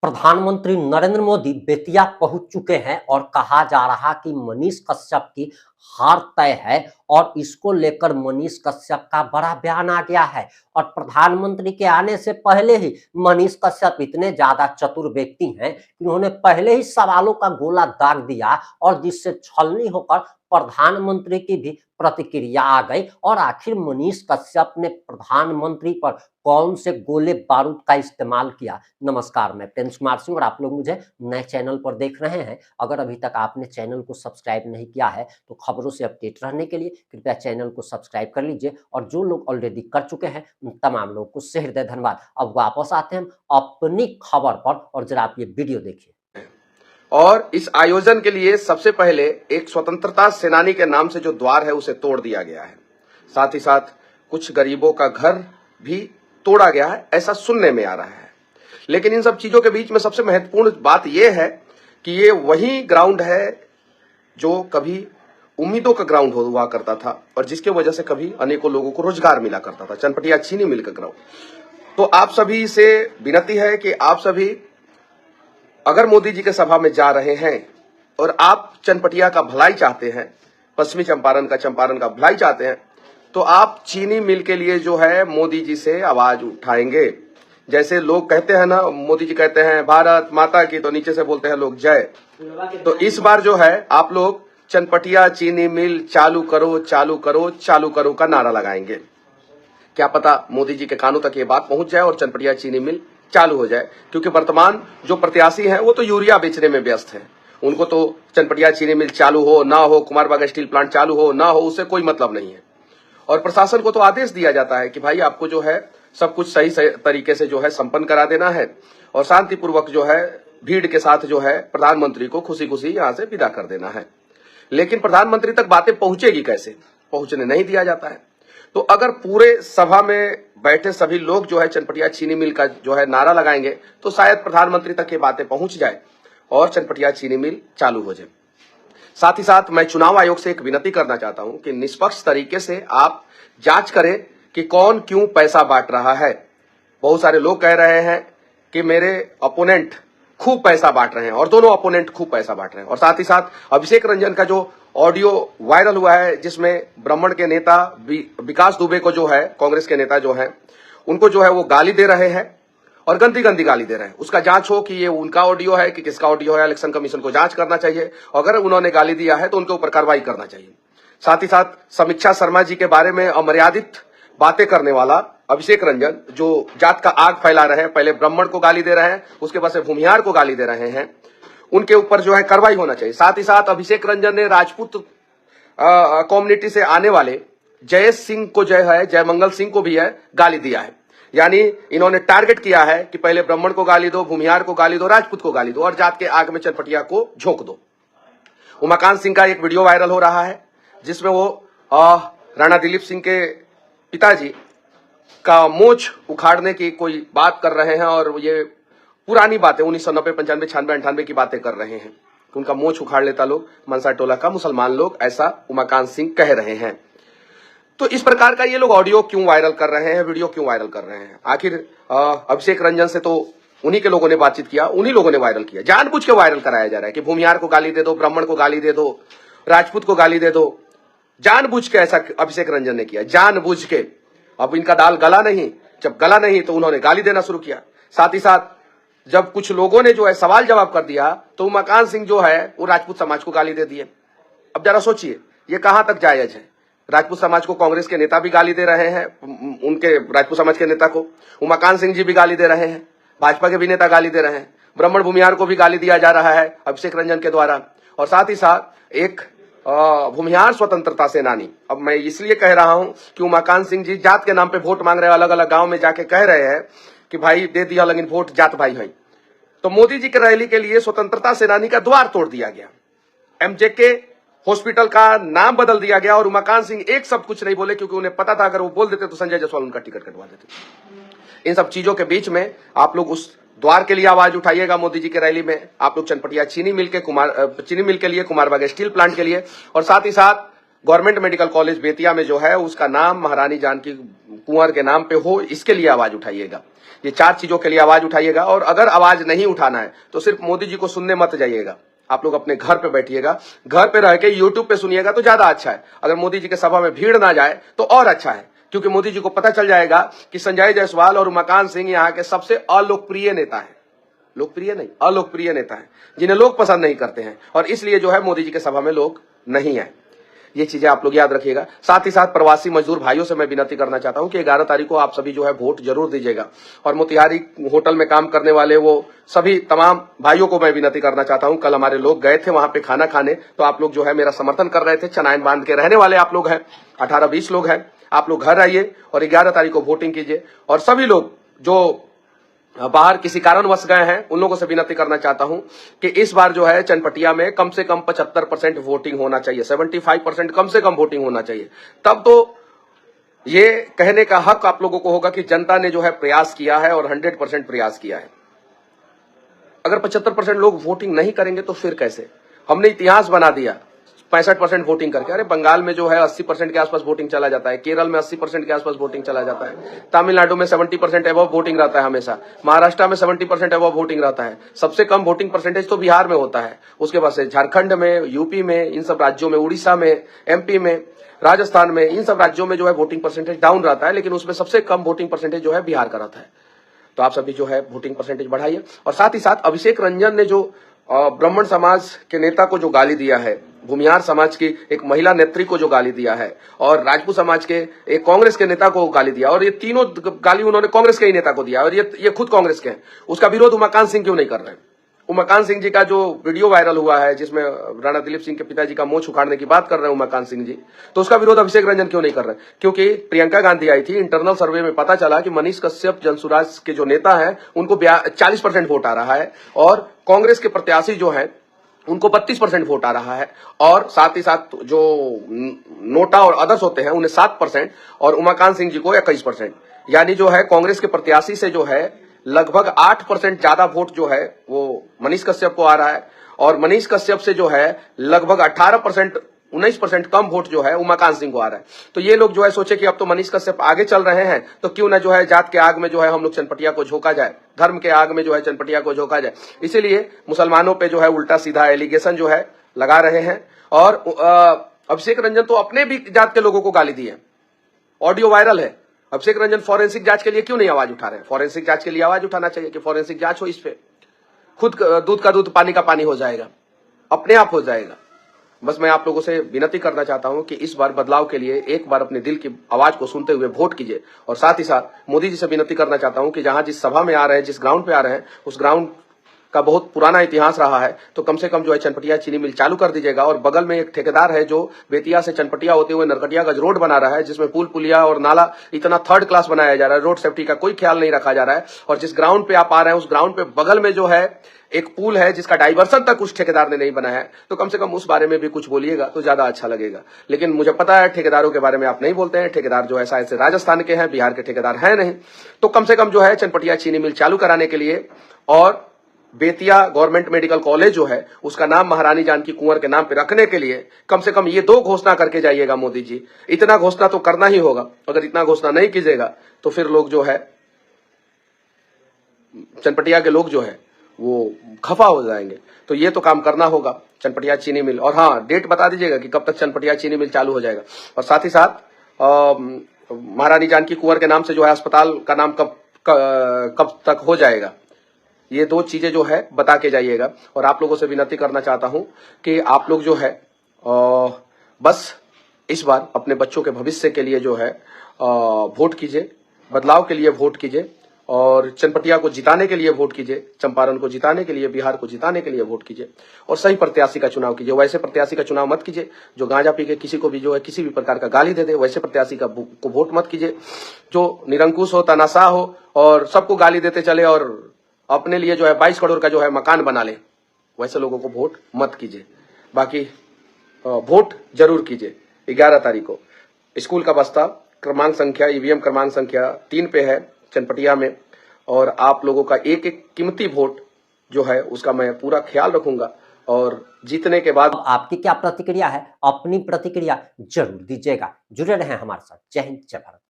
प्रधानमंत्री नरेंद्र मोदी बेतिया पहुंच चुके हैं और कहा जा रहा कि मनीष कश्यप की हार तय है और इसको लेकर मनीष कश्यप का बड़ा बयान आ गया है। और प्रधानमंत्री के आने से पहले ही मनीष कश्यप इतने ज्यादा चतुर व्यक्ति हैं कि उन्होंने पहले ही सवालों का गोला दाग दिया और जिससे छलनी होकर प्रधानमंत्री की भी प्रतिक्रिया आ गई। और आखिर मनीष कश्यप ने प्रधानमंत्री पर कौन से गोले बारूद का इस्तेमाल किया। नमस्कार, मैं प्रिंस कुमार सिंह और आप लोग मुझे नए चैनल पर देख रहे हैं। अगर अभी तक आपने चैनल को सब्सक्राइब नहीं किया है तो खबरों से अपडेट रहने के लिए कृपया चैनल को सब्सक्राइब कर लीजिए और जो लोग ऑलरेडी कर चुके हैं उन तमाम लोगों को से हृदय धन्यवाद। अब वापस आते हैं अपनी खबर पर और जरा आप ये वीडियो देखिए। और इस आयोजन के लिए सबसे पहले एक स्वतंत्रता सेनानी के नाम से जो द्वार है उसे तोड़ दिया गया है। साथ ही साथ कुछ गरीबों का घर भी तोड़ा गया है, ऐसा सुनने में आ रहा है। लेकिन इन सब चीजों के बीच में सबसे महत्वपूर्ण बात यह है कि ये वही ग्राउंड है जो कभी उम्मीदों का ग्राउंड हुआ करता था और जिसके वजह से कभी अनेकों लोगों को रोजगार मिला करता था, चनपटिया चीनी मिल का ग्राउंड। तो आप सभी से विनती है कि आप सभी अगर मोदी जी के सभा में जा रहे हैं और आप चनपटिया का भलाई चाहते हैं, पश्चिमी चंपारण का भलाई चाहते हैं, तो आप चीनी मिल के लिए जो है मोदी जी से आवाज उठाएंगे। जैसे लोग कहते हैं ना, मोदी जी कहते हैं भारत माता की, तो नीचे से बोलते हैं लोग जय। तो इस बार जो है आप लोग चनपटिया चीनी मिल चालू करो चालू करो चालू करो का नारा लगाएंगे। क्या पता मोदी जी के कानों तक ये बात पहुंच जाए और चनपटिया चीनी मिल चालू हो जाए, क्योंकि वर्तमान जो प्रत्याशी हैं वो तो यूरिया बेचने में व्यस्त हैं। उनको तो चनपटिया चीनी मिल चालू हो ना हो, कुमारबाग स्टील प्लांट चालू हो ना हो, उससे कोई मतलब नहीं है। और प्रशासन को तो आदेश दिया जाता है कि भाई आपको जो है सब कुछ सही तरीके से जो है संपन्न करा देना है और शांतिपूर्वक जो है भीड़ के साथ जो है प्रधानमंत्री को खुशी खुशी यहां से विदा कर देना है। लेकिन प्रधानमंत्री तक बातें पहुंचेगी कैसे? पहुंचने नहीं दिया जाता है। तो अगर पूरे सभा में बैठे सभी लोग जो है चनपटिया चीनी मिल का जो है नारा लगाएंगे तो शायद प्रधानमंत्री तक ये बातें पहुंच जाए और चनपटिया चीनी मिल चालू हो जाए। साथ ही साथ मैं चुनाव आयोग से एक विनती करना चाहता हूं कि निष्पक्ष तरीके से आप जांच करें कि कौन क्यों पैसा बांट रहा है। बहुत सारे लोग कह रहे हैं कि मेरे अपोनेंट खूब पैसा बांट रहे हैं और दोनों अपोनेंट खूब पैसा बांट रहे हैं। और साथ ही साथ अभिषेक रंजन का जो ऑडियो वायरल हुआ है जिसमें ब्राह्मण के नेता विकास दुबे को जो है, कांग्रेस के नेता जो है, उनको जो है वो गाली दे रहे हैं और गंदी गंदी गाली दे रहे हैं। उसका जांच हो कि ये उनका ऑडियो है कि किसका ऑडियो है। इलेक्शन कमीशन को जांच करना चाहिए। अगर उन्होंने गाली दिया है तो उनके ऊपर कार्रवाई करना चाहिए। साथ ही साथ समीक्षा शर्मा जी के बारे में अमर्यादित बातें करने वाला अभिषेक रंजन जो जात का आग फैला रहे हैं, पहले ब्राह्मण को गाली दे रहे हैं, उसके बाद से भूमिहार को गाली दे रहे हैं, उनके ऊपर जो है कार्रवाई होना चाहिए। साथ ही साथ अभिषेक रंजन ने राजपूत कम्युनिटी से आने वाले जयेश सिंह को जो है, जयमंगल सिंह को भी है गाली दिया है। यानी इन्होंने टारगेट किया है कि पहले ब्राह्मण को गाली दो, भूमिहार को गाली दो, राजपूत को गाली दो और जात के आग में चनपटिया को झोंक दो। उमाकांत सिंह का एक वीडियो वायरल हो रहा है जिसमें वो राणा दिलीप सिंह के पिताजी का मोछ उखाड़ने की कोई बात कर रहे हैं और ये पुरानी बातें 1990, 95, 96, 98 की बातें कर रहे हैं कि उनका मोछ उखाड़ लेता लोग, मनसा टोला का मुसलमान लोग, ऐसा उमाकांत सिंह कह रहे हैं। तो इस प्रकार का ये लोग ऑडियो क्यों वायरल कर रहे हैं, वीडियो क्यों वायरल कर रहे हैं? आखिर अभिषेक रंजन से तो उन्हीं के लोगों ने बातचीत किया, उन्हीं लोगों ने वायरल किया। जानबूझ के वायरल कराया जा रहा है कि भूमिहार को गाली दे दो, ब्राह्मण को गाली दे दो, राजपूत को गाली दे दो। जानबूझ के ऐसा अभिषेक रंजन ने किया, जानबूझ के। अब इनका दाल गला नहीं, जब गला नहीं तो उन्होंने गाली देना शुरू किया। साथ ही साथ जब कुछ लोगों ने जो है सवाल जवाब कर दिया तो उमाकांत सिंह जो है वो राजपूत समाज को गाली दे दिए। अब जरा सोचिए ये कहां तक जायज है? राजपूत समाज को कांग्रेस के नेता भी गाली दे रहे हैं, उनके राजपूत समाज के नेता को उमाकांत सिंह जी भी गाली दे रहे हैं, भाजपा के भी नेता गाली दे रहे हैं, ब्राह्मण भूमिहार को भी गाली दिया जा रहा है अभिषेक रंजन के द्वारा। और साथ ही साथ एक भूमिहार स्वतंत्रता सेनानी, अब मैं इसलिए कह रहा हूं कि उमाकांत सिंह जी जात के नाम पे वोट मांग रहे हैं, अलग अलग गांव में जाके कह रहे हैं कि भाई दे दिया लेकिन वोट जात भाई है। तो मोदी जी की रैली के लिए स्वतंत्रता सेनानी का द्वार तोड़ दिया गया, एमजेके हॉस्पिटल का नाम बदल दिया गया और उमाकांत सिंह एक सब कुछ नहीं बोले क्योंकि उन्हें पता था अगर वो बोल देते तो संजय जायसवाल उनका टिकट कटवा देते। इन सब चीजों के बीच में आप लोग उस द्वार के लिए आवाज उठाइएगा मोदी जी की रैली में। आप लोग चनपटिया चीनी मिल के लिए, कुमारबाग स्टील प्लांट के लिए और साथ ही साथ गवर्नमेंट मेडिकल कॉलेज बेतिया में जो है उसका नाम महारानी जानकी कुंवर के नाम पे हो, इसके लिए आवाज उठाइएगा। ये 4 चीजों के लिए आवाज उठाइएगा। और अगर आवाज नहीं उठाना है तो सिर्फ मोदी जी को सुनने मत जाइएगा, आप लोग अपने घर पे बैठिएगा, घर पे रह के यूट्यूब पे सुनिएगा तो ज्यादा अच्छा है। अगर मोदी जी के सभा में भीड़ ना जाए तो और अच्छा है, क्योंकि मोदी जी को पता चल जाएगा कि संजय जायसवाल और उमाकांत सिंह यहाँ के सबसे अलोकप्रिय नेता है। लोकप्रिय नहीं, अलोकप्रिय नेता है, जिन्हें लोग पसंद नहीं करते हैं, और इसलिए जो है मोदी जी के सभा में लोग नहीं है। ये चीजें आप लोग याद रखिएगा। साथ ही साथ प्रवासी मजदूर भाइयों से मैं विनती करना चाहता हूं कि 11 तारीख को आप सभी जो है वोट जरूर दीजिएगा। और मोतिहारी होटल में काम करने वाले वो सभी तमाम भाइयों को मैं विनती करना चाहता हूं, कल हमारे लोग गए थे वहां पे खाना खाने, तो आप लोग जो है मेरा समर्थन कर रहे थे। चनाइन बांध के रहने वाले आप लोग हैं, 18-20 लोग हैं, आप लोग घर आइए और 11 तारीख को वोटिंग कीजिए। और सभी लोग जो बाहर किसी कारणवश गए हैं उन लोगों से विनती करना चाहता हूं कि इस बार जो है चनपटिया में कम से कम 75% वोटिंग होना चाहिए, 75% कम से कम वोटिंग होना चाहिए। तब तो ये कहने का हक आप लोगों को होगा कि जनता ने जो है प्रयास किया है और 100% प्रयास किया है। अगर 75% लोग वोटिंग नहीं करेंगे तो फिर कैसे? हमने इतिहास बना दिया 65% वोटिंग करके। अरे बंगाल में जो है 80% के आसपास वोटिंग चला जाता है, केरल में 80% के आसपास वोटिंग चला जाता है, तमिलनाडु में 70% अबव वोटिंग रहता है हमेशा, महाराष्ट्र में 70% अबव वोटिंग रहता है। सबसे कम वोटिंग परसेंटेज तो बिहार में होता है, उसके बाद से झारखंड में, यूपी में, इन सब राज्यों में, उड़ीसा में, एमपी में, राजस्थान में, इन सब राज्यों में जो है वोटिंग परसेंटेज डाउन रहता है, लेकिन उसमें सबसे कम वोटिंग परसेंटेज जो है बिहार का रहता है। तो आप सभी जो है वोटिंग परसेंटेज बढ़ाइए। और साथ ही साथ अभिषेक रंजन ने जो ब्राह्मण समाज के नेता को जो गाली दिया है, भूमिहार समाज की एक महिला नेत्री को जो गाली दिया है, और राजपूत समाज के एक कांग्रेस के नेता को गाली दिया, और ये तीनों गाली उन्होंने कांग्रेस के ही नेता को दिया, और ये खुद कांग्रेस के हैं। उसका विरोध उमाकांत सिंह क्यों नहीं कर रहे हैं? उमाकांत सिंह जी का जो वीडियो वायरल हुआ है जिसमें राणा दिलीप सिंह के पिताजी का मोछ उखाड़ने की बात कर रहे हैं उमाकांत सिंह जी, तो उसका विरोध अभिषेक रंजन क्यों नहीं कर रहे? क्योंकि प्रियंका गांधी आई थी, इंटरनल सर्वे में पता चला कि मनीष कश्यप जनसुराज के जो नेता हैं उनको 40% वोट आ रहा है, और कांग्रेस के प्रत्याशी जो है उनको 32% वोट आ रहा है, और साथ ही साथ जो नोटा और अदर्स होते हैं उन्हें 7% और उमाकांत सिंह जी को 21%। यानी जो है कांग्रेस के प्रत्याशी से जो है लगभग 8% ज्यादा वोट जो है वो मनीष कश्यप को आ रहा है, और मनीष कश्यप से जो है लगभग 18% 19% कम वोट जो है उमाकांत सिंह को आ रहा है। तो ये लोग जो है सोचे कि अब तो मनीष कश्यप आगे चल रहे हैं, तो क्यों ना जो है जात के आग में जो है हम लोग चनपटिया को झोंका जाए, धर्म के आग में जो है चनपटिया को झोंका जाए। इसीलिए मुसलमानों पे जो है उल्टा सीधा एलिगेशन जो है लगा रहे हैं। और अभिषेक रंजन तो अपने भी जात के लोगों को गाली दी है, ऑडियो वायरल है। अभिषेक रंजन फॉरेंसिक जांच के लिए क्यों नहीं आवाज उठा रहे हैं? फॉरेंसिक जांच के लिए आवाज उठाना चाहिए कि फॉरेंसिक जांच हो इस पे। खुद दूध का दूध पानी का पानी हो जाएगा, अपने आप हो जाएगा। बस मैं आप लोगों से विनती करना चाहता हूं कि इस बार बदलाव के लिए एक बार अपने दिल की आवाज को सुनते हुए वोट कीजिए। और साथ ही साथ मोदी जी से विनती करना चाहता हूं कि जहां जिस सभा में आ रहे हैं, जिस ग्राउंड पे आ रहे हैं, उस ग्राउंड का बहुत पुराना इतिहास रहा है, तो कम से कम जो है चनपटिया चीनी मिल चालू कर दीजिएगा। और बगल में एक ठेकेदार है जो बेतिया से चनपटिया होते हुए नरकटियागंज रोड बना रहा है, जिसमें पुल पुलिया और नाला इतना 3rd क्लास बनाया जा रहा है, रोड सेफ्टी का कोई ख्याल नहीं रखा जा रहा है। और जिस ग्राउंड पे आप आ रहे हैं उस ग्राउंड पे बगल में जो है एक पुल है जिसका डाइवर्सन तक उस ठेकेदार ने नहीं बनाया है, तो कम से कम उस बारे में भी कुछ बोलिएगा तो ज्यादा अच्छा लगेगा। लेकिन मुझे पता है ठेकेदारों के बारे में आप नहीं बोलते हैं, ठेकेदार जो है शायद से राजस्थान के हैं, बिहार के ठेकेदार हैं नहीं। तो कम से कम जो है चनपटिया चीनी मिल चालू कराने के लिए और बेतिया गवर्नमेंट मेडिकल कॉलेज जो है उसका नाम महारानी जानकी कुंवर के नाम पे रखने के लिए कम से कम ये 2 घोषणा करके जाइएगा मोदी जी। इतना घोषणा तो करना ही होगा, अगर इतना घोषणा नहीं कीजिएगा तो फिर लोग जो है चनपटिया के लोग जो है वो खफा हो जाएंगे। तो ये तो काम करना होगा चनपटिया चीनी मिल। और हाँ, डेट बता दीजिएगा कि कब तक चनपटिया चीनी मिल चालू हो जाएगा। और साथ ही साथ महारानी जानकी कुंवर के नाम से जो है अस्पताल का नाम कब तक हो जाएगा, ये 2 चीजें जो है बता के जाइएगा। और आप लोगों से विनती करना चाहता हूं कि आप लोग जो है बस इस बार अपने बच्चों के भविष्य के लिए जो है वोट कीजिए, बदलाव के लिए वोट कीजिए, और चनपटिया को जिताने के लिए वोट कीजिए, चंपारण को जिताने के लिए, बिहार को जिताने के लिए वोट कीजिए, और सही प्रत्याशी का चुनाव कीजिए। वैसे प्रत्याशी का चुनाव मत कीजिए जो गांजा पी के किसी को भी जो है किसी भी प्रकार का गाली दे दे। वैसे प्रत्याशी को वोट मत कीजिए जो निरंकुश हो, तनाशा हो और सबको गाली देते चले और अपने लिए जो है 22 करोड़ का जो है मकान बना ले। वैसे लोगों को वोट मत कीजिए। बाकी वोट जरूर कीजिए। 11 तारीख को स्कूल का बस्ता क्रमांक संख्या ईवीएम क्रमांक संख्या 3 पे है चनपटिया में, और आप लोगों का एक एक कीमती वोट जो है उसका मैं पूरा ख्याल रखूंगा। और जीतने के बाद अब आपकी क्या प्रतिक्रिया है? अपनी प्रतिक्रिया जरूर दीजिएगा। जुड़े रहें हमारे साथ। जय हिंद, जय भारत।